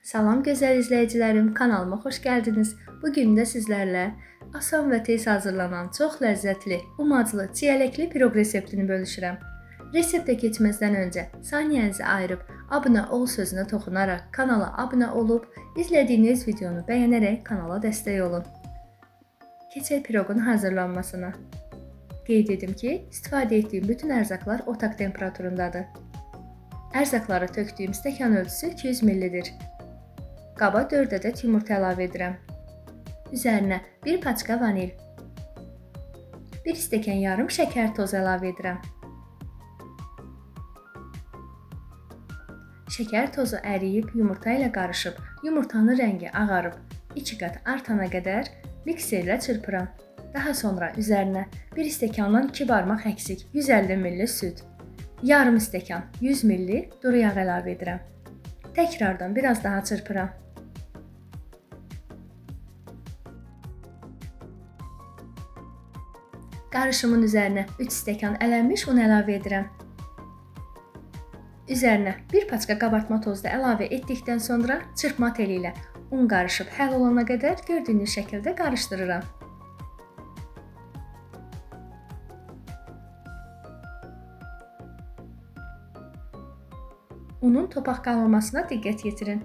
Salam gözəl izləyicilərim, kanalıma xoş gəldiniz. Bugün də sizlərlə asan və tez hazırlanan, çox ləzzətli, umaclı, çiyələkli piroq reseptini bölüşürəm. Reseptə keçməzdən öncə saniyənizi ayırıb abunə ol sözünə toxunaraq kanala abunə olub, izlədiyiniz videonu bəyənərək kanala dəstək olun. Keçək piroqun hazırlanmasına. Qeyd edim ki, istifadə etdiyim bütün ərzaqlar otaq temperaturundadır. Ərzaqları tökdüyüm stəkan ölçüsü 200 ml-dir. Qaba 4 ədəd yumurta əlavə edirəm. Üzərinə 1 paçka vanil, 1 stəkan yarım şəkər tozu əlavə edirəm. Şəkər tozu əriyib, yumurta ilə qarışıb, yumurtanın rəngi ağarıb, 2 qat artana qədər mikserlə çırpıram. Daha sonra üzərinə 1 stəkandan 2 barmaq əksik 150 ml süd, yarım stəkan 100 ml duru yağ əlavə edirəm. Təkrardan biraz daha çırpıram. Qarışımın üzərinə 3 stəkan ələnmiş un əlavə edirəm. Üzərinə 1 paçka qabartma tozu da əlavə etdikdən sonra çırpma teli ilə un qarışıb həll olana qədər gördüyünüz şəkildə qarışdırıram. Unun topaq qalmamasına diqqət yetirin.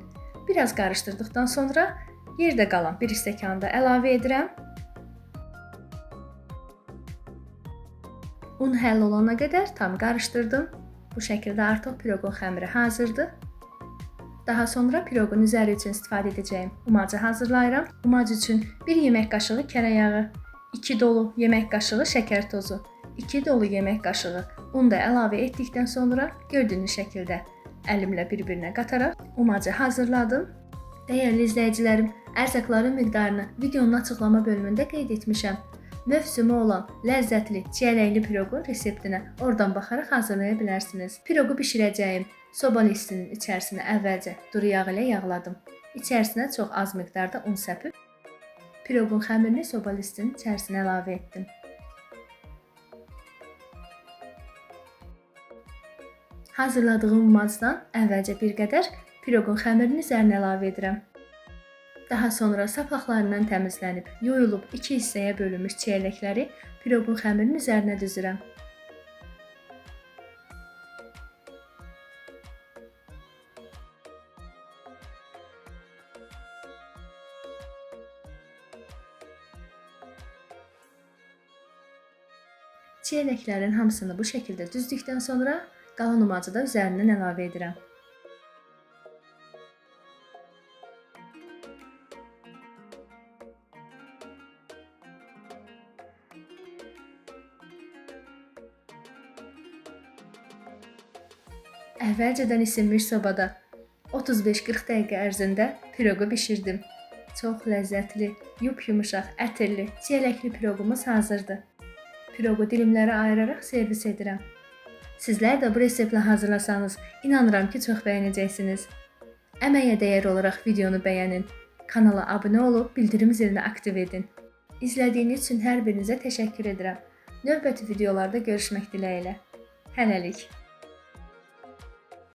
Biraz qarışdırdıqdan sonra yerdə qalan 1 stəkanı da əlavə edirəm. Un həll olana qədər tam qarışdırdım. Bu şəkildə artıq piroqun xəmiri hazırdır. Daha sonra piroqun üzəri üçün istifadə edəcəyim umacı hazırlayıram. Umac üçün 1 yemək qaşığı kərə yağı, 2 dolu yemək qaşığı şəkər tozu, 2 dolu yemək qaşığı un da əlavə etdikdən sonra gördüyünüz şəkildə əlimlə bir-birinə qataraq umacı hazırladım. Dəyərli izləyicilərim, ərzaqların miqdarını videonun açıqlama bölümündə qeyd etmişəm. Mövsümü olan ləzzətli, çiyələkli piroqun reseptinə oradan baxaraq hazırlaya bilərsiniz. Piroqu bişirəcəyim soba listinin içərisinə əvvəlcə duru yağ ilə yağladım. İçərisinə çox az miqdarda un səpib, piroqun xəmirini soba listinin içərisinə əlavə etdim. Hazırladığım umacdan əvvəlcə bir qədər piroqun xəmirini üzərinə əlavə edirəm. Daha sonra sapaqlarından təmizlənib, yuyulub 2 hissəyə bölünmüş çiyələkləri piroqun xəmirinin üzərinə düzürəm. Çiyələklərin hamısını bu şəkildə düzdükdən sonra qalan umacı da üzərindən əlavə edirəm. Əvvəlcədən isinmiş sobada 35-40 dəqiqə ərzində piroqu bişirdim. Çox ləzzətli, yumuşaq, ətirli, çiyələkli piroqumuz hazırdır. Piroqu dilimlərə ayıraraq servis edirəm. Sizlər də bu reseptlə hazırlasanız, inanıram ki, çox bəyənəcəksiniz. Əməyə dəyər olaraq videonu bəyənin, kanala abunə olub bildirim zilini aktiv edin. İzlədiyiniz üçün hər birinizə təşəkkür edirəm. Növbəti videolarda görüşmək diləyilə. Hələlik.